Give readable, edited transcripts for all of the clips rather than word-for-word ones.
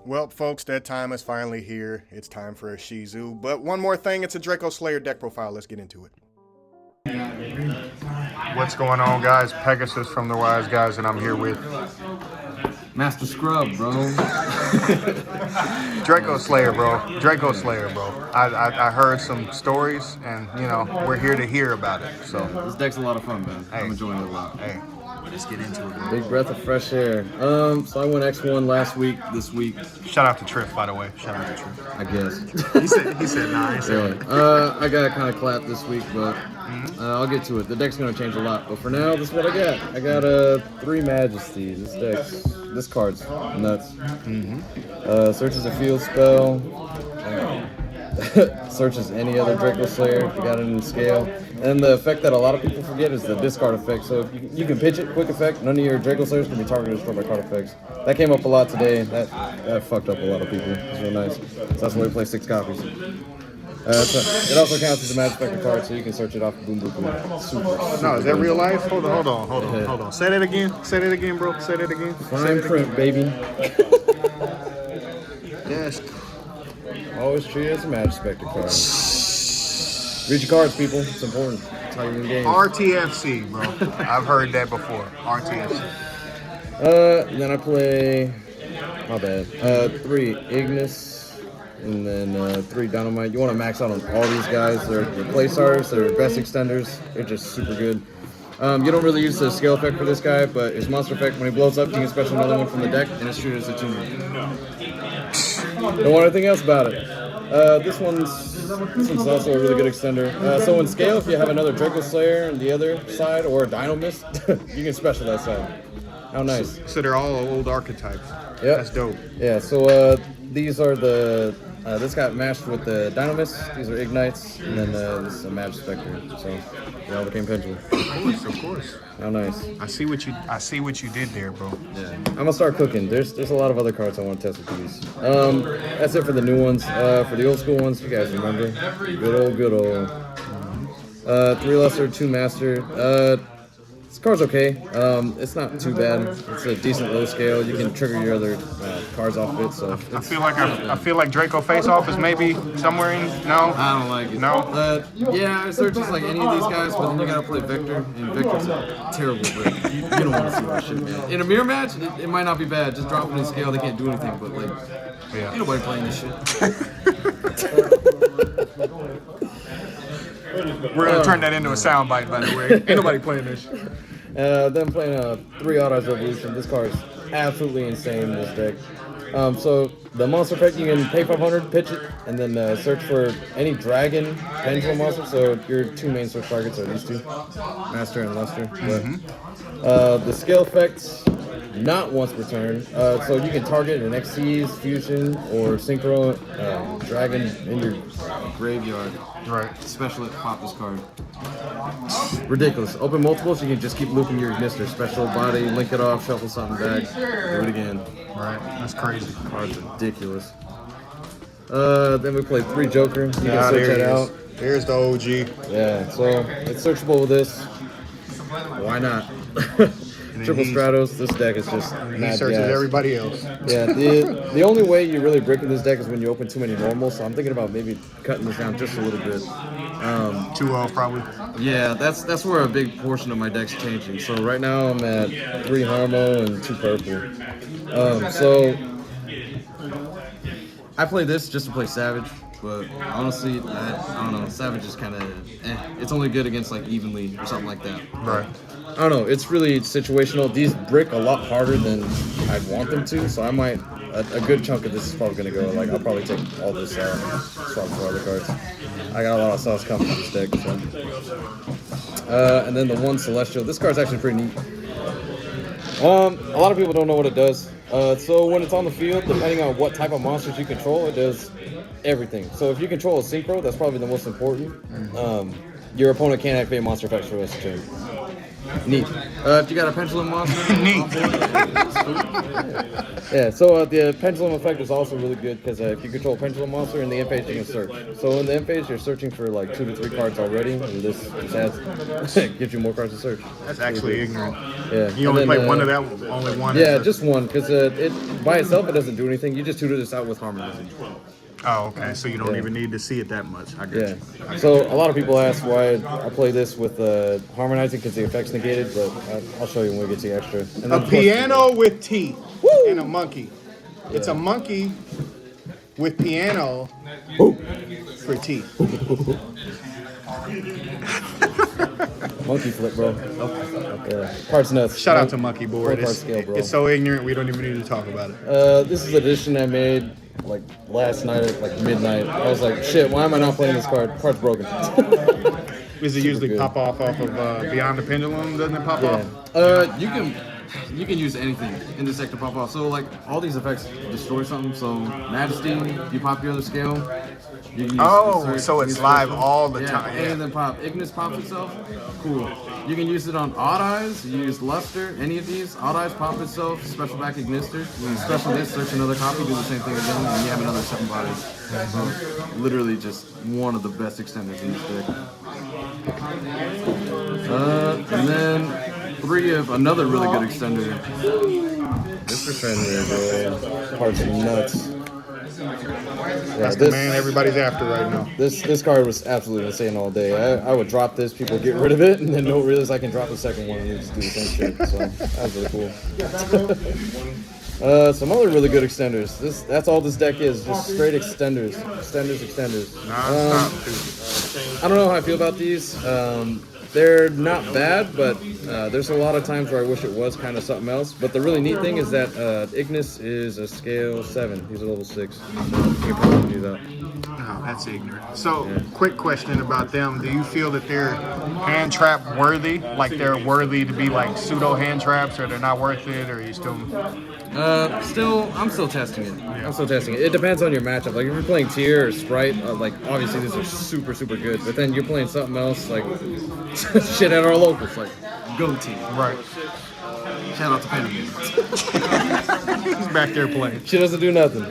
Well, folks, that time is finally here. It's time for a Shizu. But one more thing, it's a Dracoslayer deck profile. Let's get into it. What's going on, guys? Pegasus from the Wise Guys, and I'm here with Master Scrub, bro. Dracoslayer, bro. Dracoslayer, bro. I heard some stories, and, you know, we're here to hear about it. So This deck's a lot of fun, man. Hey. I'm enjoying it a lot. Hey, let's get into it, bro. Big breath of fresh air. So I went X1 last week, this week, Shout out to Triff, by the way. Shout out to Triff. I guess. He said nah, he said I got kind of clapped this week, but I'll get to it. The deck's going to change a lot, but for now, this is what I got. I got 3 Majesties. This card's nuts. Searches a field spell. Searches any other Dracoslayer if you got it in scale. And the effect that a lot of people forget is the discard effect. So if you can pitch it, quick effect, none of your Dracoslayers can be targeted or destroyed by card effects. That came up a lot today. That fucked up a lot of people. It's real nice. So that's why we play 6 copies. It also counts as a Magic Spectre card, so you can search it off Boom Boom Boom. Super. No, is that real life? Hold on. Say that again, bro. Say that again. Fine print, baby. Yes. Always treat it as a Magic Spectre card. Read your cards, people. It's important. That's how you win games. RTFC, bro. I've heard that before. RTFC. Then I play. My bad. 3 Ignis. And then 3 Dynamite. You want to max out on all these guys. They're play starters, they're best extenders. They're just super good. You don't really use the scale effect for this guy, but his monster effect, when he blows up, you can special another one from the deck, and it's treated as a tuner. Don't want anything else about it. This one's also a really good extender. So in scale, if you have another Dracoslayer on the other side, or a Dino Mist, you can special that side. How nice. So they're all old archetypes. Yep. That's dope. Yeah, so these are the... this got matched with the Dynamis. These are Ignites, and then this is a Magic Spectre. So they all became Pendulum. Of course. How nice. I see what you did there, bro. Yeah. I'm gonna start cooking. There's a lot of other cards I want to test with these. That's it for the new ones. For the old school ones, you guys remember? Good old. 3 Lesser, 2 Master. This card's okay. It's not too bad. It's a decent low scale. You can trigger your other cards off of it. So I feel like Draco Face Off is maybe somewhere in. No, I don't like it. No. Yeah, it searches like any of these guys, but then you gotta play Victor, and Victor's a terrible brick. You don't want to see that shit, man. In a mirror match, it might not be bad. Just dropping in scale, they can't do anything. But like, ain't nobody playing this shit. We're gonna turn that into a soundbite, by the way. Ain't nobody playing this shit. Then playing 3 Autos Revolution. This card is absolutely insane in this deck. So the monster effect, you can pay 500, pitch it, and then search for any dragon pendulum monster. So your 2 main search targets are these 2, Master and Luster. The skill effects, not once per turn. So you can target an Xyz, Fusion, or Synchro dragon in your graveyard. Right. Special it, pop this card. Ridiculous. Open multiples, you can just keep looping your Ignister. Special body, link it off, shuffle something back, do it again. Right. That's crazy. Card's ridiculous. Then we played 3 Joker. You can search that out. There's the OG. Yeah, so it's searchable with this. Why not? Triple Stratos, this deck is just He searches everybody else. Yeah, the only way you really break in this deck is when you open too many normals, so I'm thinking about maybe cutting this down just a little bit. 2-0 probably. Yeah, that's where a big portion of my deck's changing. So right now I'm at 3 Harmo and 2 purple. So I play this just to play Savage, but honestly, I don't know. Savage is kind of it's only good against like Evenly or something like that. Right. I don't know. It's really situational. These brick a lot harder than I'd want them to, so I might. A good chunk of this is probably going to go. Like I'll probably take all this out, swap for other cards. I got a lot of sauce coming from this deck. So. And then the 1 Celestial. This card's actually pretty neat. A lot of people don't know what it does. So when it's on the field, depending on what type of monsters you control, it does everything. So if you control a Synchro, that's probably the most important. Your opponent can't activate monster effects for the rest of the turn. Neat. If you got a pendulum monster, Neat. yeah. So the pendulum effect is also really good because if you control pendulum monster in the end phase, you can search. So in the end phase, you're searching for like 2 to 3 cards already, and this just adds gives you more cards to search. That's actually ignorant. Yeah. You only play one of that. Only one. Yeah, just one because it by itself it doesn't do anything. You just tutor this out with harmonizing. Oh, okay. So you don't even need to see it that much. I get you. So a lot of people ask why I play this with harmonizing because the effect's negated, but I'll show you when we get to the extra. And A piano with teeth and a monkey. Yeah. It's a monkey with piano for teeth. Monkey flip, bro. Parts nuts. Shout out to Monkey Board. It's so ignorant we don't even need to talk about it. This is an edition I made like last night at like midnight. I was like, shit, why am I not playing this card? Card's broken. Does it usually pop off of Beyond the Pendulum? Doesn't it pop off? You can use anything in this deck to pop off. So like all these effects destroy something. So Majesty, you pop your other scale. You can use so it's live all the time. Yeah. And then pop Ignis pops itself. Cool. You can use it on Odd Eyes. You use Luster. Any of these. Odd Eyes pop itself. Special back Ignister. You can special this. Search another copy. Do the same thing again, and you have another 7 bodies. So literally just one of the best extenders in this deck. And then 3 of another really good extender. This is trying to parts nuts. That's the man everybody's after right now. This card was absolutely insane all day. I would drop this, people get rid of it, and then don't realize I can drop the second one and just do the same shit. So that was really cool. Some other really good extenders. That's all this deck is, just straight extenders. Extenders. I don't know how I feel about these. They're not bad, but there's a lot of times where I wish it was kind of something else. But the really neat thing is that Ignis is a scale 7. He's a level 6. So you can probably do that. Oh, that's ignorant. So, quick question about them. Do you feel that they're hand trap worthy? Like they're worthy to be like pseudo hand traps, or they're not worth it, or are you still... I'm still testing it. It depends on your matchup. Like if you're playing Tier or Sprite, like obviously these are super, super good. But then you're playing something else, like shit at our locals, like Go Team. Right. Shout out to Penny. He's back there playing. She doesn't do nothing.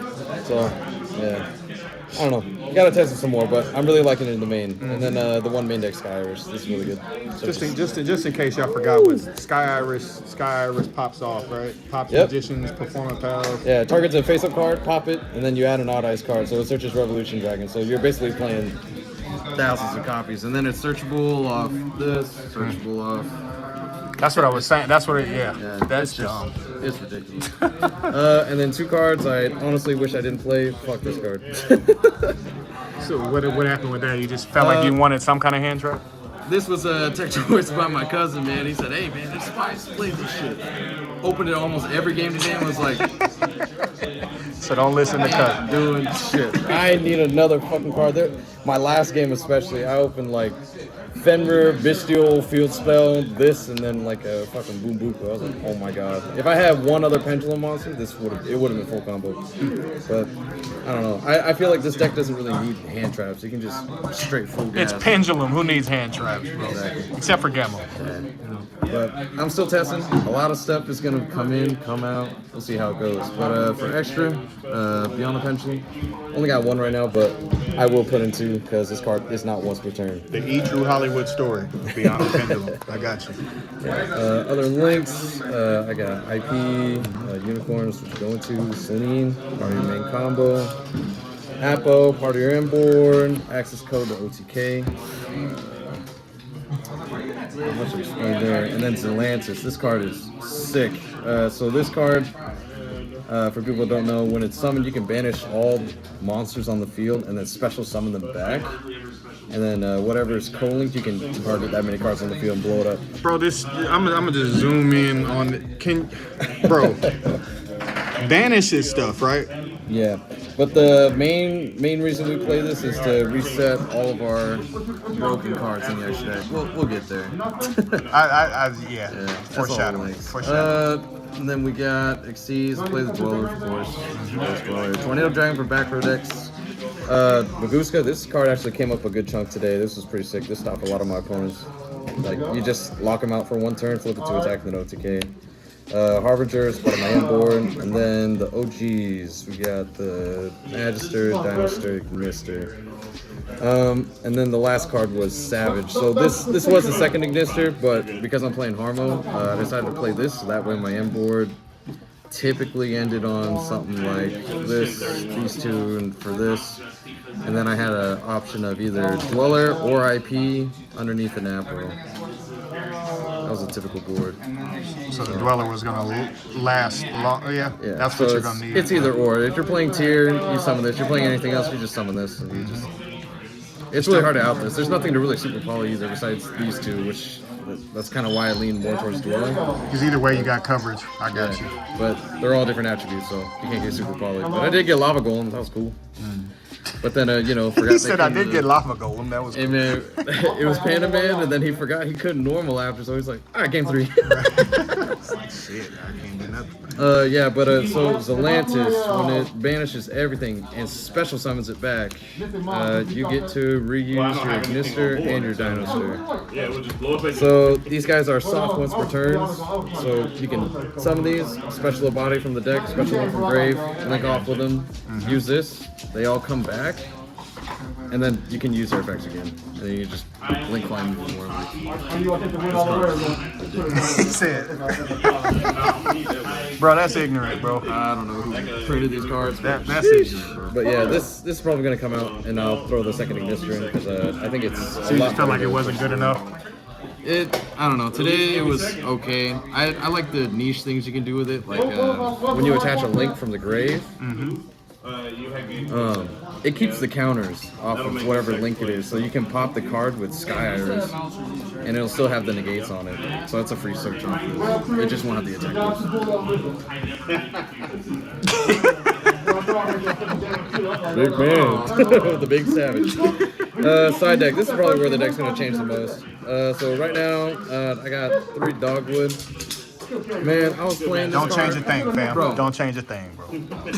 So, yeah. I don't know. Gotta test it some more, but I'm really liking it in the main. And then the one main deck Sky Irish. This is really good. So Just in case y'all forgot what Sky Iris pops off, right? Pops magicians, performance powers. Yeah, targets a face-up card, pop it, and then you add an Odd Eyes card. So it searches Revolution Dragon. So you're basically playing thousands of copies, and then it's searchable off this, searchable off. That's what I was saying. That's what it. Yeah. That's dumb. It's ridiculous. And then 2 cards I honestly wish I didn't play. Fuck this card. So what happened with that? You just felt like you wanted some kind of hand trap? This was a tech choice by my cousin, man. He said, "Hey, man, there's spice. Play this shit." Opened it almost every game today and was like, so don't listen to cut. Doing shit. I need another fucking card. My last game especially, I opened like Fenrir, Bestial, Field Spell, this, and then like a fucking Boom Buku. I was like, oh my god. If I had one other Pendulum monster, it would have been full combo. But I don't know. I feel like this deck doesn't really need hand traps. You can just straight full gas. It's Pendulum. Who needs hand traps, bro? Exactly. Except for Gamma. Yeah. But I'm still testing. A lot of stuff is gonna come in, come out. We'll see how it goes. But for extra, Beyond the Pendulum, only got 1 right now, but I will put in 2 because this card is not once per turn. The True Hollywood story, Beyond the Pendulum. I got you. Other links, I got IP, Unicorns, which you're going to, Celine, part of your main combo, Apo, part of your inboard, access code to OTK. Not much to explain there. And then Zelantis. This card is sick. So this card, for people who don't know, when it's summoned, you can banish all monsters on the field and then special summon them back. And then whatever is co-linked, you can target that many cards on the field and blow it up. Bro, I'm gonna just zoom in on banish this stuff, right? Yeah, but the main reason we play this is to reset all of our broken cards in the extra deck. We'll get there. Yeah. Foreshadowing. And then we got Exceeds, play the Dweller, of course. Tornado Dragon for back row decks. Maguska, this card actually came up a good chunk today. This was pretty sick. This stopped a lot of my opponents. Like, you just lock them out for 1 turn, flip it to attack, then OTK. Harbinger is part of my end board, and then the OGs, we got the Magister, Dinoster, Ignister. And then the last card was Savage. So this was the second Ignister, but because I'm playing Harmo, I decided to play this, so that way my end board typically ended on something like this, these two, and for this. And then I had an option of either Dweller or IP underneath an Apple. That was a typical board. So the Dweller was going to last long. Yeah, that's what you're going to need. It's either or. If you're playing tier, you summon this. If you're playing anything else, you just summon this. And you just... It's really hard to out this. There's nothing to really super poly either besides these two, which that's kind of why I lean more towards Dweller. Because either way, you got coverage. I got you. But they're all different attributes, so you can't get super poly. But I did get Lava Golem. That was cool. But then, forgot. He said I did get Lava Golem. That was cool. And then it was Panda Man, and then he forgot he couldn't normal after, so he's like, all right, game 3. Shit, I can't do nothing. So Zelantis, when it banishes everything and special summons it back, you get to reuse your Ignister and your Dinoster. So these guys are soft once per turn, so you can summon these, special a body from the deck, special one from grave, link off with them, use this, they all come back, and then you can use their effects again. And then you just link climb even more. He said, bro, that's ignorant, bro. I don't know who printed these cards. That's ignorant, bro. But yeah, this is probably going to come out, and I'll throw the second Ignister in because I think it's. So you just felt like it wasn't good enough? I don't know. Today it was okay. I like the niche things you can do with it, like when you attach a link from the grave. It keeps the counters off of whatever link it is, so you can pop the card with Sky Iris, and it'll still have the negates on it. So that's a free search off of it. It just won't have the attack. Big man, the big savage. Side deck. This is probably where the deck's gonna change the most. So right now, I got 3 Dogwood. Man, I was playing this. Don't change a thing, fam. Bro. Don't change a thing, bro.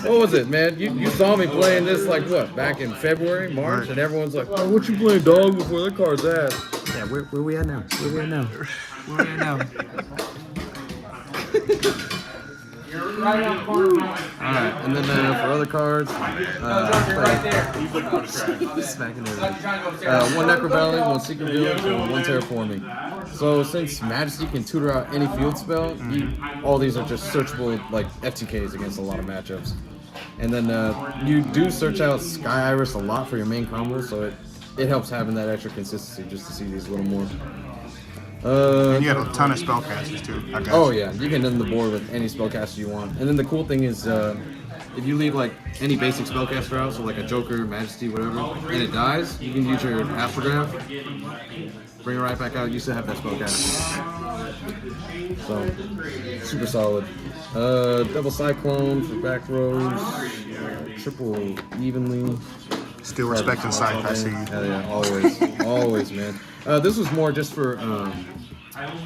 What was it, man? You saw me playing this like what? Back in February, March, and everyone's like, "Oh, what you playing dog before that card's ass?" Yeah, where we at now? Where we at now? Where we at now? Alright, and then for other cards, smacking everything. 1 Necrobelly, 1 Secret Village, and 1 Terraforming. So since Majesty can tutor out any field spell, all these are just searchable like FTKs against a lot of matchups. And then you do search out Sky Iris a lot for your main combo, so it helps having that extra consistency just to see these a little more. And you have a ton of spellcasters too. I got you. Yeah, you can end the board with any spellcaster you want. And then the cool thing is, if you leave like any basic spellcaster out, so like a Joker, Majesty, whatever, and it dies, you can use your Astrograph, bring it right back out. You still have that spellcaster. So super solid. Double Cyclone for back rows, triple evenly. Still respecting Scythe, I see you. Hell yeah, always, man. This was more just for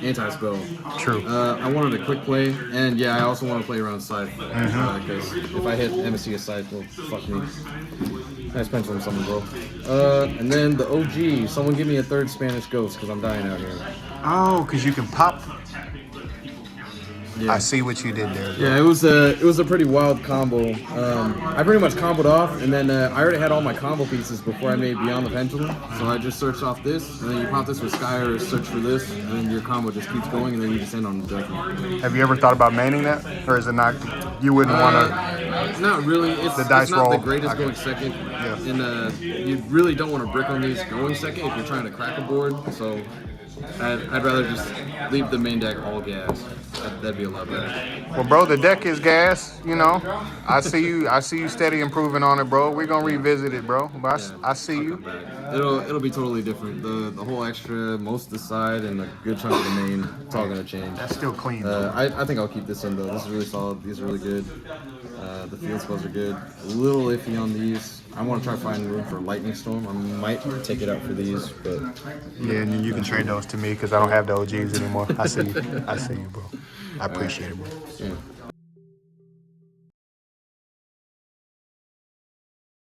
anti-spell. True. I wanted a quick play, and yeah, I also want to play around Scythe. Because if I hit MSC as Scythe, well, fuck me. Nice pendulum summon, bro. And then the OG, someone give me a 3rd Spanish Ghost, because I'm dying out here. Oh, because you can pop. Yeah. I see what you did there. Yeah, it was a pretty wild combo. I pretty much comboed off, and then I already had all my combo pieces before I made Beyond the Pendulum. So I just searched off this, and then you pop this with Sky or search for this, and then your combo just keeps going, and then you just end on the deck. Have you ever thought about maining that, or is it not? You wouldn't want to. Not really. It's the dice not roll. the greatest going second, and you really don't want to brick on these going second if you're trying to crack a board. So I'd rather just leave the main deck all gas. That'd be a lot better. Well, bro, the deck is gas. You know, I see you steady improving on it, bro. We're gonna revisit it, bro. But I see you. It'll be totally different. The whole extra, most of the side, and a good chunk of the main. It's all gonna change. That's still clean. I think I'll keep this in though. This is really solid. These are really good. The field spells are good. A little iffy on these. I want to try to find room for Lightning Storm. I might take it out for these, but yeah, and then you can trade those to me because I don't have the OGs anymore. I see you, bro. I appreciate it, bro. Yeah.